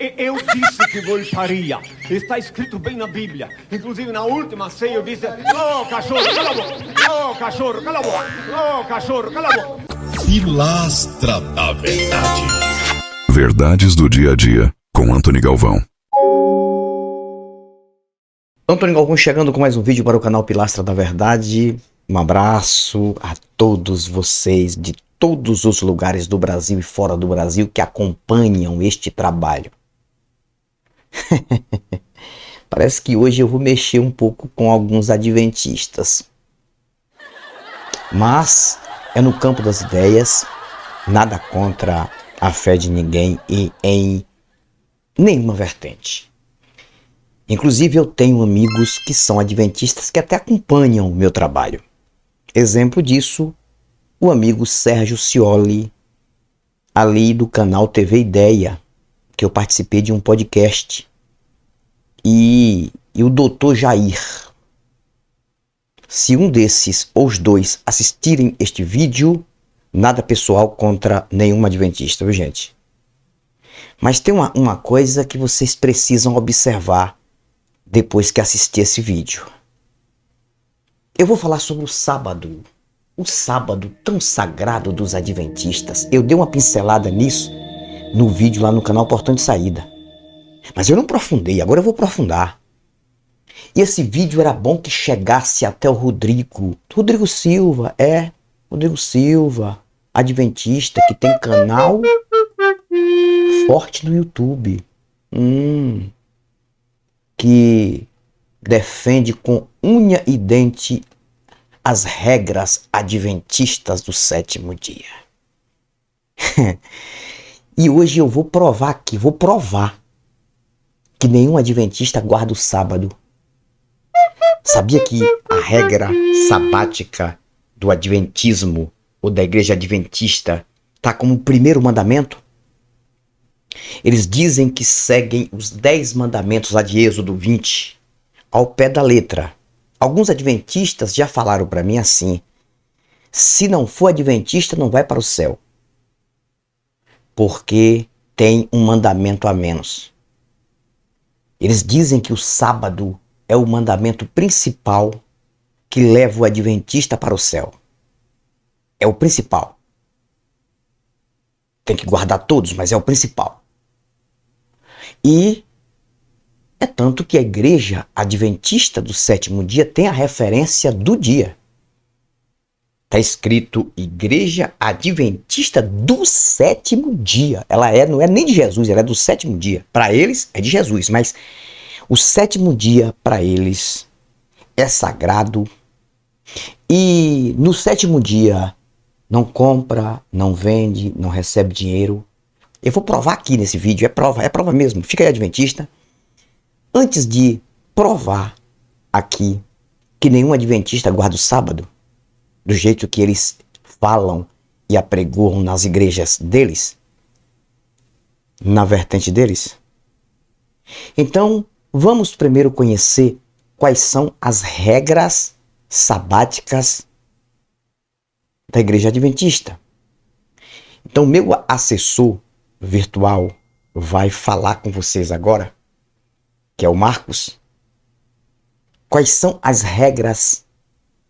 Eu disse que voltaria. Está escrito bem na Bíblia. Inclusive, na última ceia eu disse: Ô, cachorro, cala a boca! Ô, cachorro, cala a boca! Ô, cachorro, cala a boca! Pilastra da Verdade. Verdades do dia a dia, com Antony Galvão. Antony Galvão chegando com mais um vídeo para o canal Pilastra da Verdade. Um abraço a todos vocês de todos os lugares do Brasil e fora do Brasil que acompanham este trabalho. Parece que hoje eu vou mexer um pouco com alguns adventistas. Mas é no campo das ideias, nada contra a fé de ninguém e em nenhuma vertente. Inclusive eu tenho amigos que são adventistas que até acompanham o meu trabalho. Exemplo disso, o amigo Sérgio Cioli, ali do canal TV Ideia, que eu participei de um podcast, e o Dr. Jair. Se um desses ou os dois assistirem este vídeo, nada pessoal contra nenhum adventista, viu, gente? Mas tem uma coisa que vocês precisam observar depois que assistir esse vídeo. Eu vou falar sobre o sábado tão sagrado dos adventistas. Eu dei uma pincelada nisso no vídeo lá no canal Portão de Saída. Mas eu não aprofundei, agora eu vou aprofundar. E esse vídeo era bom que chegasse até o Rodrigo Silva, Rodrigo Silva, adventista, que tem canal forte no YouTube. Que defende com unha e dente as regras adventistas do sétimo dia. E hoje eu vou provar que nenhum adventista guarda o sábado. Sabia que a regra sabática do adventismo ou da igreja adventista está como o primeiro mandamento? Eles dizem que seguem os 10 mandamentos lá de Êxodo 20 ao pé da letra. Alguns adventistas já falaram para mim assim: se não for adventista, não vai para o céu, porque tem um mandamento a menos. Eles dizem que o sábado é o mandamento principal que leva o adventista para o céu. É o principal. Tem que guardar todos, mas é o principal. E é tanto que a igreja adventista do sétimo dia tem a referência do dia. Está escrito Igreja Adventista do Sétimo Dia. Ela não é nem de Jesus, ela é do sétimo dia. Para eles é de Jesus, mas o sétimo dia para eles é sagrado. E no sétimo dia não compra, não vende, não recebe dinheiro. Eu vou provar aqui nesse vídeo, é prova mesmo. Fica aí, adventista. Antes de provar aqui que nenhum adventista guarda o sábado, do jeito que eles falam e apregoam nas igrejas deles, na vertente deles. Então, vamos primeiro conhecer quais são as regras sabáticas da igreja adventista. Então, meu assessor virtual vai falar com vocês agora, que é o Marcos, quais são as regras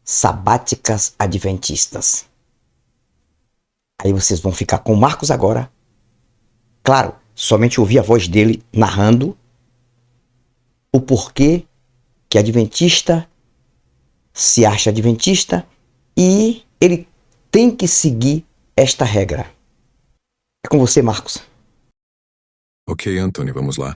sabáticas adventistas. Aí vocês vão ficar com o Marcos agora. Claro, somente ouvir a voz dele narrando o porquê que adventista se acha adventista e ele tem que seguir esta regra. É com você, Marcos. Ok, Antony, vamos lá.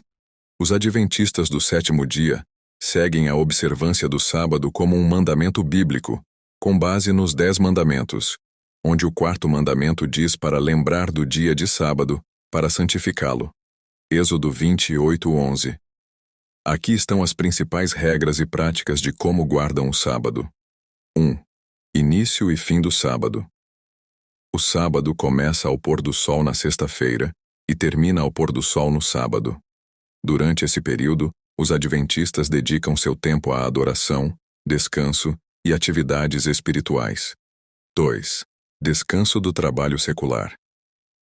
Os adventistas do sétimo dia seguem a observância do sábado como um mandamento bíblico, com base nos 10 mandamentos, onde o 4º mandamento diz para lembrar do dia de sábado, para santificá-lo. Êxodo 28:11. Aqui estão as principais regras e práticas de como guardam o sábado. 1. Início e fim do sábado. O sábado começa ao pôr do sol na sexta-feira e termina ao pôr do sol no sábado. Durante esse período, os adventistas dedicam seu tempo à adoração, descanso e atividades espirituais. 2. Descanso do trabalho secular.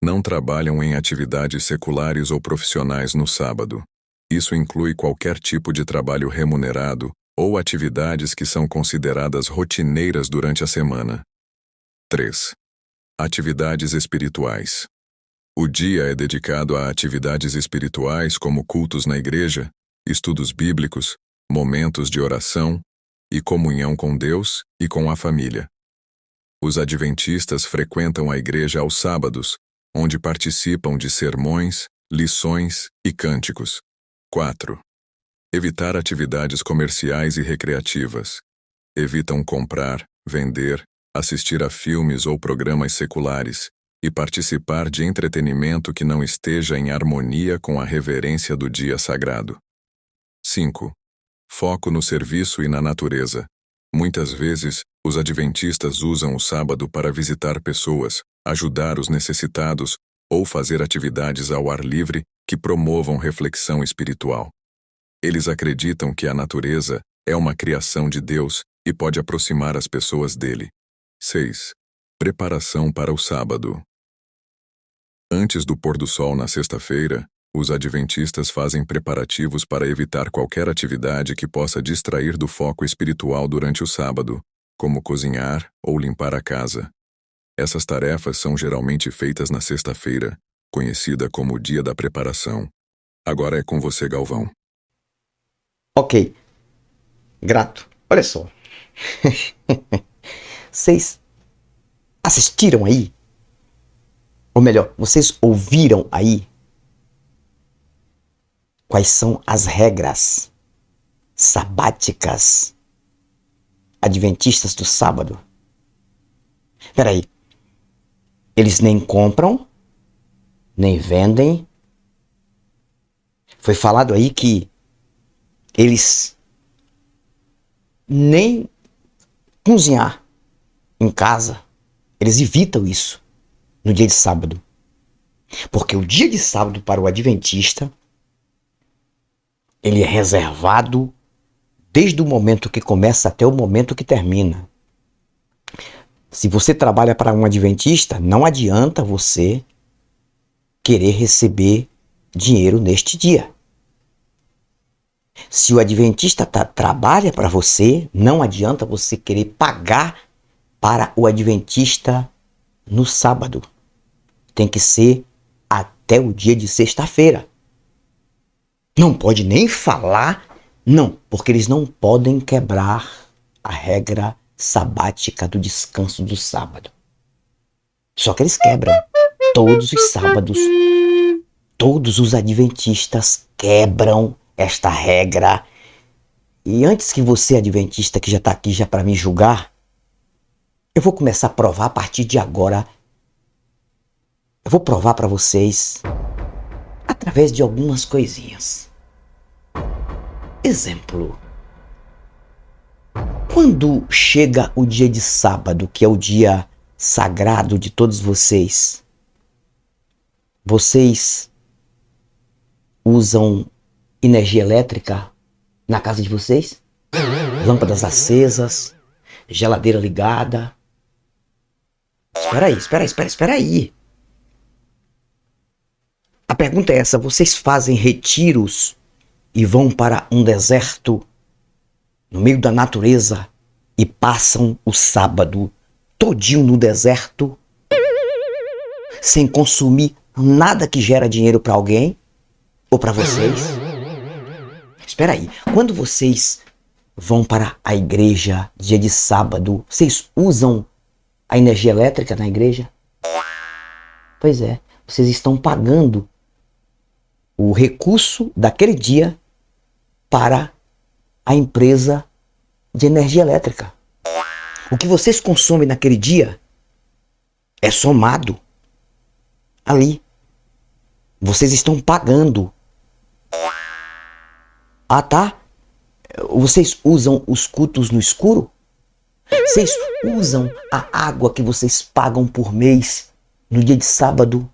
não trabalham em atividades seculares ou profissionais no sábado. Isso inclui qualquer tipo de trabalho remunerado ou atividades que são consideradas rotineiras durante a semana. 3. Atividades espirituais. O dia é dedicado a atividades espirituais como cultos na igreja, estudos bíblicos, momentos de oração e comunhão com Deus e com a família. Os adventistas frequentam a igreja aos sábados, onde participam de sermões, lições e cânticos. 4. Evitar atividades comerciais e recreativas. Evitam comprar, vender, assistir a filmes ou programas seculares e participar de entretenimento que não esteja em harmonia com a reverência do dia sagrado. 5. Foco no serviço e na natureza. Muitas vezes, os adventistas usam o sábado para visitar pessoas, ajudar os necessitados ou fazer atividades ao ar livre que promovam reflexão espiritual. Eles acreditam que a natureza é uma criação de Deus e pode aproximar as pessoas dele. 6. Preparação para o sábado. Antes do pôr do sol na sexta-feira, os adventistas fazem preparativos para evitar qualquer atividade que possa distrair do foco espiritual durante o sábado, como cozinhar ou limpar a casa. Essas tarefas são geralmente feitas na sexta-feira, conhecida como o dia da preparação. Agora é com você, Galvão. Ok. Grato. Olha só. Vocês assistiram aí? Ou melhor, vocês ouviram aí? Quais são as regras sabáticas adventistas do sábado? Peraí. Eles nem compram, nem vendem. Foi falado aí que eles nem cozinhar em casa, eles evitam isso no dia de sábado. Porque o dia de sábado para o adventista, ele é reservado desde o momento que começa até o momento que termina. Se você trabalha para um adventista, não adianta você querer receber dinheiro neste dia. Se o adventista trabalha para você, não adianta você querer pagar para o adventista no sábado. Tem que ser até o dia de sexta-feira. Não pode nem falar, não, porque eles não podem quebrar a regra sabática do descanso do sábado. Só que eles quebram todos os sábados. Todos os adventistas quebram esta regra. E antes que você, adventista, que já está aqui já para me julgar, eu vou começar a provar a partir de agora. Eu vou provar para vocês através de algumas coisinhas. Exemplo. Quando chega o dia de sábado, que é o dia sagrado de todos vocês, vocês usam energia elétrica na casa de vocês? Lâmpadas acesas, geladeira ligada. Espera aí. A pergunta é essa: vocês fazem retiros e vão para um deserto no meio da natureza e passam o sábado todinho no deserto sem consumir nada que gera dinheiro para alguém ou para vocês? Espera aí, quando vocês vão para a igreja dia de sábado, vocês usam a energia elétrica na igreja? Pois é, vocês estão pagando o recurso daquele dia para a empresa de energia elétrica. O que vocês consomem naquele dia é somado ali. Vocês estão pagando. Ah, tá? Vocês usam os cultos no escuro? Vocês usam a água que vocês pagam por mês no dia de sábado?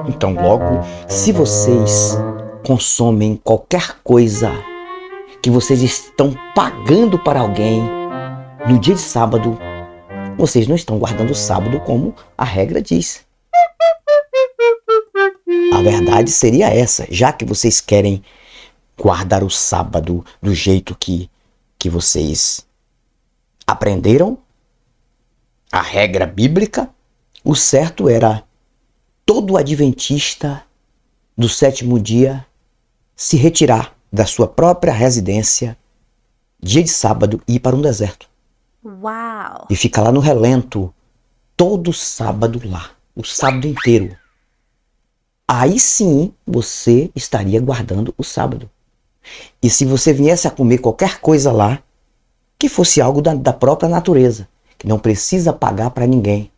Então, logo, se vocês consomem qualquer coisa que vocês estão pagando para alguém no dia de sábado, vocês não estão guardando o sábado como a regra diz. A verdade seria essa, já que vocês querem guardar o sábado do jeito que vocês aprenderam, a regra bíblica, o certo era todo adventista do sétimo dia se retirar da sua própria residência dia de sábado e ir para um deserto. Uau! E ficar lá no relento todo sábado lá, o sábado inteiro. Aí sim você estaria guardando o sábado. E se você viesse a comer qualquer coisa lá, que fosse algo da própria natureza, que não precisa pagar para ninguém.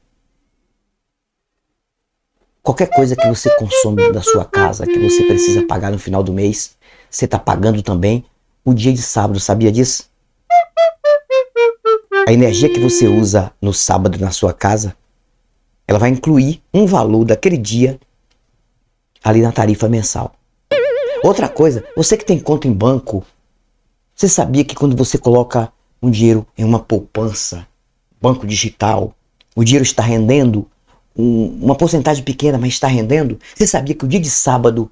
Qualquer coisa que você consome da sua casa, que você precisa pagar no final do mês, você está pagando também o dia de sábado, sabia disso? A energia que você usa no sábado na sua casa, ela vai incluir um valor daquele dia ali na tarifa mensal. Outra coisa, você que tem conta em banco, você sabia que quando você coloca um dinheiro em uma poupança, banco digital, o dinheiro está rendendo uma porcentagem pequena, mas está rendendo? Você sabia que o dia de sábado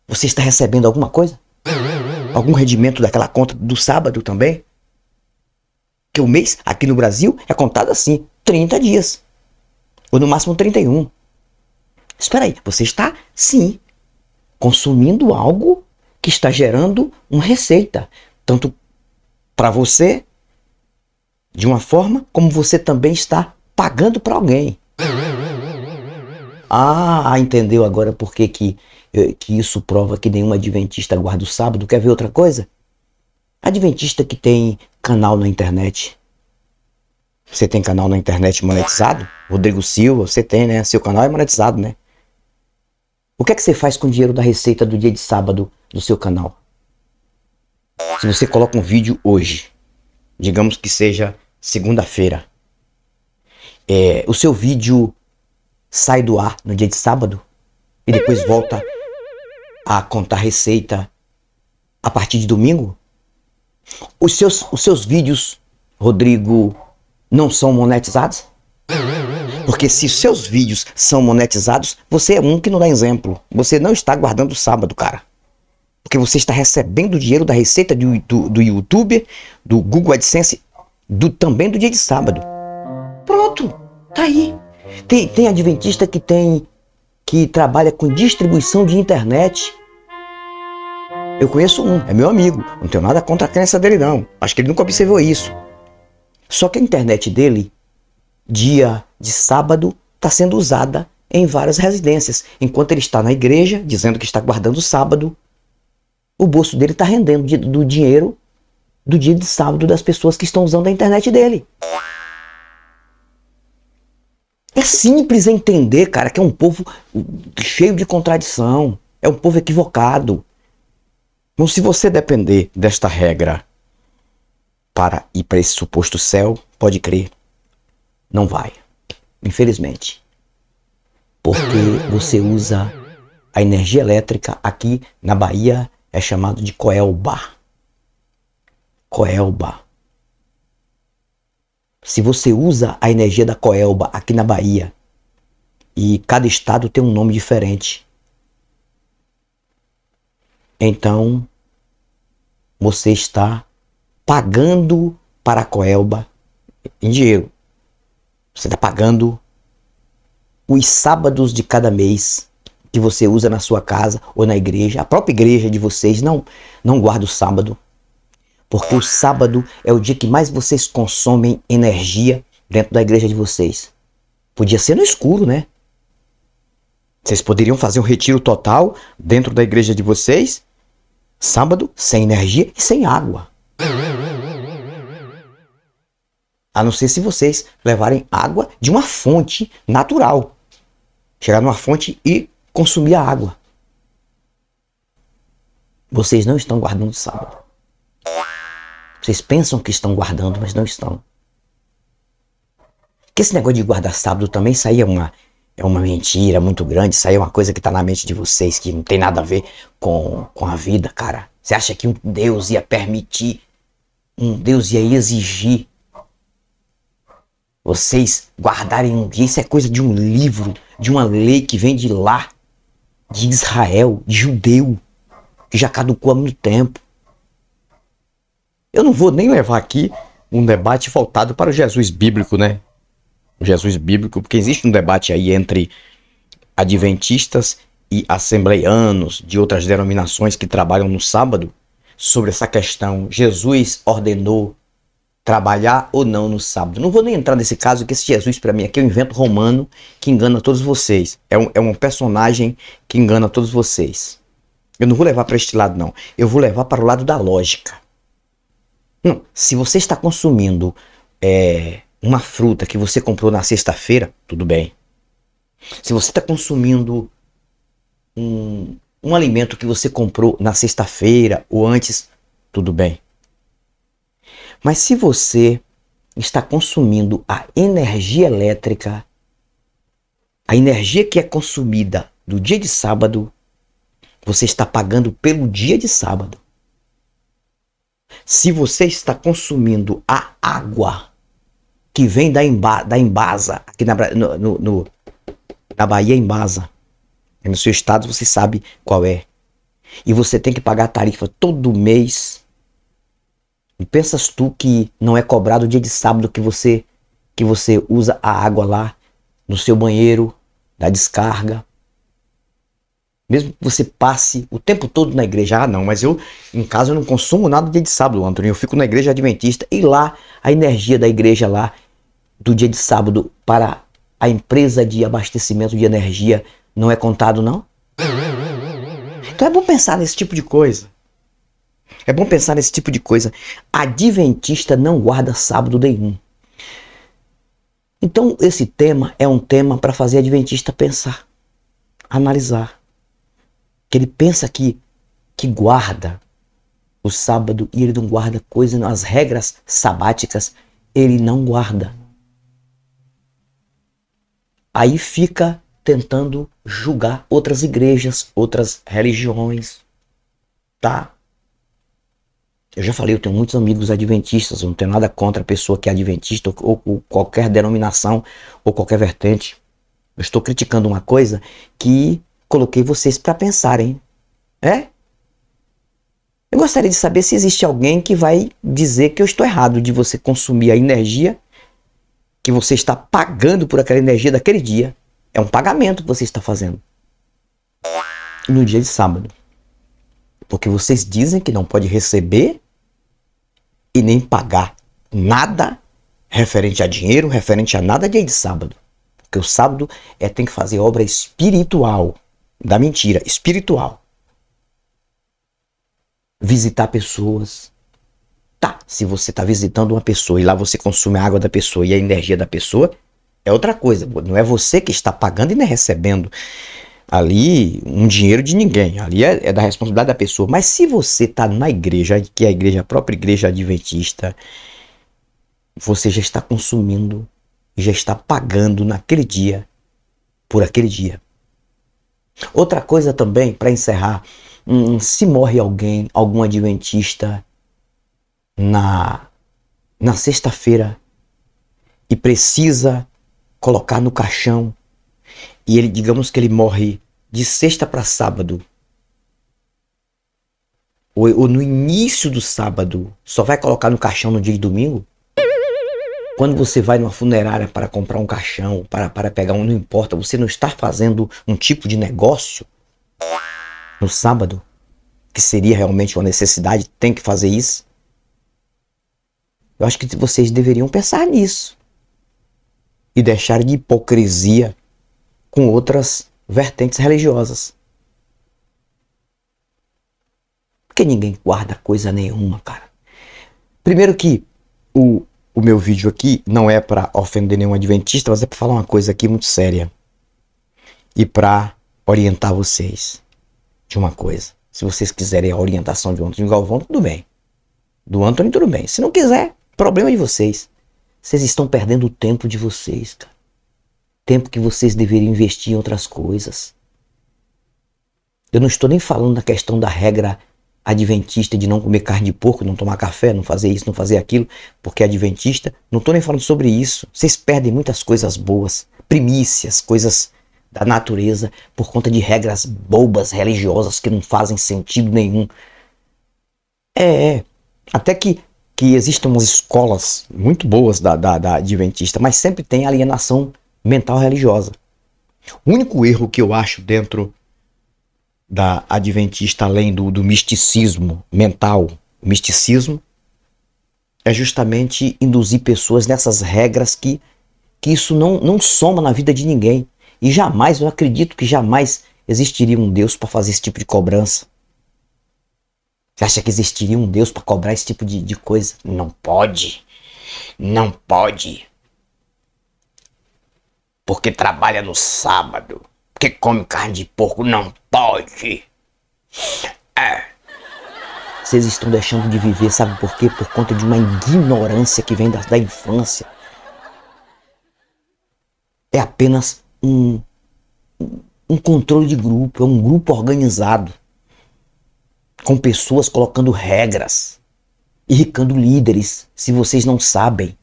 você está recebendo alguma coisa? Algum rendimento daquela conta do sábado também? Que o mês aqui no Brasil é contado assim, 30 dias. Ou no máximo 31. Espera aí, você está, sim, consumindo algo que está gerando uma receita. Tanto para você, de uma forma, como você também está pagando para alguém. Ah, entendeu agora por que isso prova que nenhum adventista guarda o sábado? Quer ver outra coisa? Adventista que tem canal na internet. Você tem canal na internet monetizado? Rodrigo Silva, você tem, né? Seu canal é monetizado, né? O que é que você faz com o dinheiro da receita do dia de sábado do seu canal? Se você coloca um vídeo hoje, digamos que seja segunda-feira, o seu vídeo sai do ar no dia de sábado e depois volta a contar receita a partir de domingo? Os seus vídeos, Rodrigo, não são monetizados? Porque se os seus vídeos são monetizados, você é um que não dá exemplo. Você não está guardando o sábado, cara. Porque você está recebendo o dinheiro da receita do YouTube, do Google AdSense, também do dia de sábado. Pronto, tá aí. Tem adventista que trabalha com distribuição de internet. Eu conheço um, é meu amigo. Não tenho nada contra a crença dele, não. Acho que ele nunca observou isso. Só que a internet dele, dia de sábado, está sendo usada em várias residências. Enquanto ele está na igreja, dizendo que está guardando o sábado, o bolso dele está rendendo do dinheiro do dia de sábado das pessoas que estão usando a internet dele. É simples entender, cara, que é um povo cheio de contradição. É um povo equivocado. Então, se você depender desta regra para ir para esse suposto céu, pode crer, não vai. Infelizmente. Porque você usa a energia elétrica aqui na Bahia, é chamado de coelba. Coelba. Se você usa a energia da coelba aqui na Bahia, e cada estado tem um nome diferente, então você está pagando para a coelba em dinheiro. Você está pagando os sábados de cada mês que você usa na sua casa ou na igreja. A própria igreja de vocês não guarda o sábado. Porque o sábado é o dia que mais vocês consomem energia dentro da igreja de vocês. Podia ser no escuro, né? Vocês poderiam fazer um retiro total dentro da igreja de vocês, sábado, sem energia e sem água. A não ser se vocês levarem água de uma fonte natural. Chegar numa fonte e consumir a água. Vocês não estão guardando o sábado. Vocês pensam que estão guardando, mas não estão. Porque esse negócio de guardar sábado também, isso aí é uma mentira muito grande. Isso aí é uma coisa que está na mente de vocês, que não tem nada a ver com a vida, cara. Você acha que um Deus ia permitir, um Deus ia exigir Vocês guardarem um dia, isso é coisa de um livro, de uma lei que vem de lá, de Israel, de judeu, que já caducou há muito tempo. Eu não vou nem levar aqui um debate voltado para o Jesus bíblico, né? O Jesus bíblico, porque existe um debate aí entre adventistas e assembleianos de outras denominações que trabalham no sábado sobre essa questão. Jesus ordenou trabalhar ou não no sábado. Não vou nem entrar nesse caso, que esse Jesus para mim aqui é um invento romano que engana todos vocês. É um personagem que engana todos vocês. Eu não vou levar para este lado, não. Eu vou levar para o lado da lógica. Não, se você está consumindo uma fruta que você comprou na sexta-feira, tudo bem. Se você está consumindo um alimento que você comprou na sexta-feira ou antes, tudo bem. Mas se você está consumindo a energia elétrica, a energia que é consumida no dia de sábado, você está pagando pelo dia de sábado. Se você está consumindo a água que vem da Embasa, aqui na Bahia, Embasa, no seu estado você sabe qual é, e você tem que pagar a tarifa todo mês, e pensas tu que não é cobrado o dia de sábado que você usa a água lá no seu banheiro, da descarga? Mesmo que você passe o tempo todo na igreja. Ah, não, mas eu, em casa, eu não consumo nada dia de sábado, Antônio. Eu fico na igreja adventista e lá a energia da igreja lá do dia de sábado para a empresa de abastecimento de energia não é contado, não? Então é bom pensar nesse tipo de coisa. É bom pensar nesse tipo de coisa. Adventista não guarda sábado nenhum. Então esse tema é um tema para fazer adventista pensar, analisar. Que ele pensa que guarda o sábado e ele não guarda coisa, as regras sabáticas ele não guarda. Aí fica tentando julgar outras igrejas, outras religiões, tá? Eu já falei, eu tenho muitos amigos adventistas, eu não tenho nada contra a pessoa que é adventista ou qualquer denominação ou qualquer vertente. Eu estou criticando uma coisa que coloquei vocês para pensarem. Eu gostaria de saber se existe alguém que vai dizer que eu estou errado de você consumir a energia que você está pagando por aquela energia daquele dia. É um pagamento que você está fazendo no dia de sábado. Porque vocês dizem que não pode receber e nem pagar nada referente a dinheiro, referente a nada dia de sábado. Porque o sábado tem que fazer obra espiritual. Da mentira, espiritual. Visitar pessoas. Tá, se você está visitando uma pessoa e lá você consome a água da pessoa e a energia da pessoa, é outra coisa. Não é você que está pagando e nem recebendo ali um dinheiro de ninguém. Ali é da responsabilidade da pessoa. Mas se você está na igreja, que é a própria igreja adventista, você já está consumindo, já está pagando naquele dia, por aquele dia. Outra coisa também, para encerrar, se morre alguém, algum adventista na sexta-feira e precisa colocar no caixão, e ele, digamos que ele morre de sexta para sábado, ou no início do sábado, só vai colocar no caixão no dia de domingo? Quando você vai numa funerária para comprar um caixão, para pegar um, não importa, você não está fazendo um tipo de negócio no sábado, que seria realmente uma necessidade, tem que fazer isso? Eu acho que vocês deveriam pensar nisso e deixar de hipocrisia com outras vertentes religiosas. Porque ninguém guarda coisa nenhuma, cara. Primeiro que o meu vídeo aqui não é para ofender nenhum adventista, mas é para falar uma coisa aqui muito séria. E para orientar vocês de uma coisa. Se vocês quiserem a orientação de Antônio Galvão, tudo bem. Do Antônio, tudo bem. Se não quiser, problema de vocês. Vocês estão perdendo o tempo de vocês, cara. Tempo que vocês deveriam investir em outras coisas. Eu não estou nem falando da questão da regra adventista de não comer carne de porco, não tomar café, não fazer isso, não fazer aquilo, porque é adventista. Não estou nem falando sobre isso. Vocês perdem muitas coisas boas, primícias, coisas da natureza, por conta de regras bobas, religiosas, que não fazem sentido nenhum. Até que existam umas escolas muito boas da adventista, mas sempre tem alienação mental religiosa. O único erro que eu acho dentro da adventista, além do misticismo mental, o misticismo é justamente induzir pessoas nessas regras que isso não soma na vida de ninguém. E jamais, eu acredito que jamais existiria um Deus para fazer esse tipo de cobrança. Você acha que existiria um Deus para cobrar esse tipo de coisa? Não pode. Não pode. Porque trabalha no sábado. Porque come carne de porco. Não pode. Vocês estão deixando de viver, sabe por quê? Por conta de uma ignorância que vem da infância. É apenas um controle de grupo. É um grupo organizado, com pessoas colocando regras, irricando líderes. Se vocês não sabem,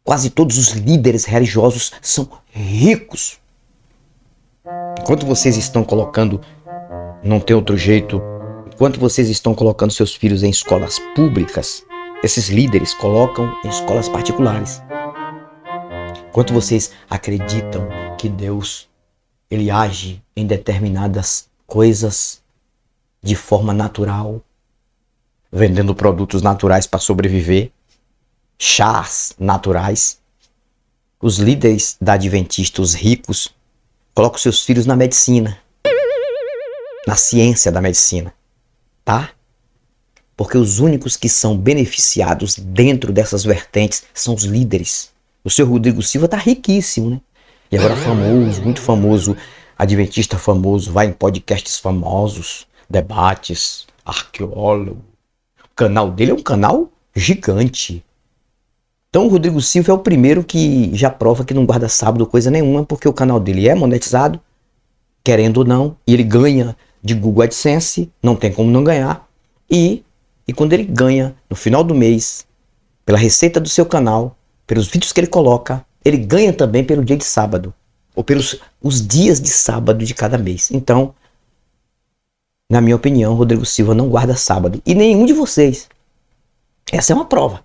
quase todos os líderes religiosos são ricos. Enquanto vocês estão colocando, não tem outro jeito, enquanto vocês estão colocando seus filhos em escolas públicas, esses líderes colocam em escolas particulares. Enquanto vocês acreditam que Deus, ele age em determinadas coisas de forma natural, vendendo produtos naturais para sobreviver, chás naturais, os líderes da adventista, os ricos, colocam seus filhos na medicina, na ciência da medicina, tá? Porque os únicos que são beneficiados dentro dessas vertentes são os líderes. O seu Rodrigo Silva tá riquíssimo, né? E agora famoso, muito famoso, adventista famoso, vai em podcasts famosos, debates, arqueólogo. O canal dele é um canal gigante. Então o Rodrigo Silva é o primeiro que já prova que não guarda sábado coisa nenhuma, porque o canal dele é monetizado, querendo ou não, e ele ganha de Google AdSense, não tem como não ganhar. E quando ele ganha no final do mês, pela receita do seu canal, pelos vídeos que ele coloca, ele ganha também pelo dia de sábado, ou pelos os dias de sábado de cada mês. Então, na minha opinião, Rodrigo Silva não guarda sábado. E nenhum de vocês. Essa é uma prova.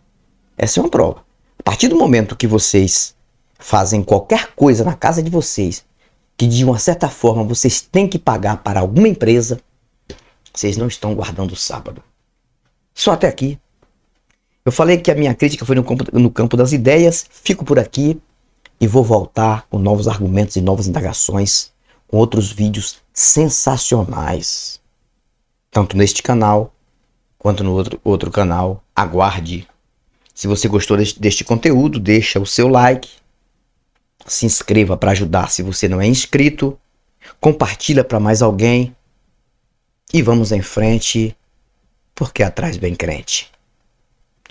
Essa é uma prova. A partir do momento que vocês fazem qualquer coisa na casa de vocês, que de uma certa forma vocês têm que pagar para alguma empresa, vocês não estão guardando o sábado. Só até aqui. Eu falei que a minha crítica foi no campo das ideias. Fico por aqui e vou voltar com novos argumentos e novas indagações, com outros vídeos sensacionais, tanto neste canal quanto no outro canal. Aguarde. Se você gostou deste conteúdo, deixa o seu like, se inscreva para ajudar se você não é inscrito, compartilha para mais alguém e vamos em frente, porque atrás vem crente.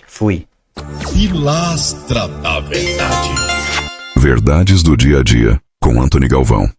Fui. Pilastra da Verdade. Verdades do dia a dia, com Antony Galvão.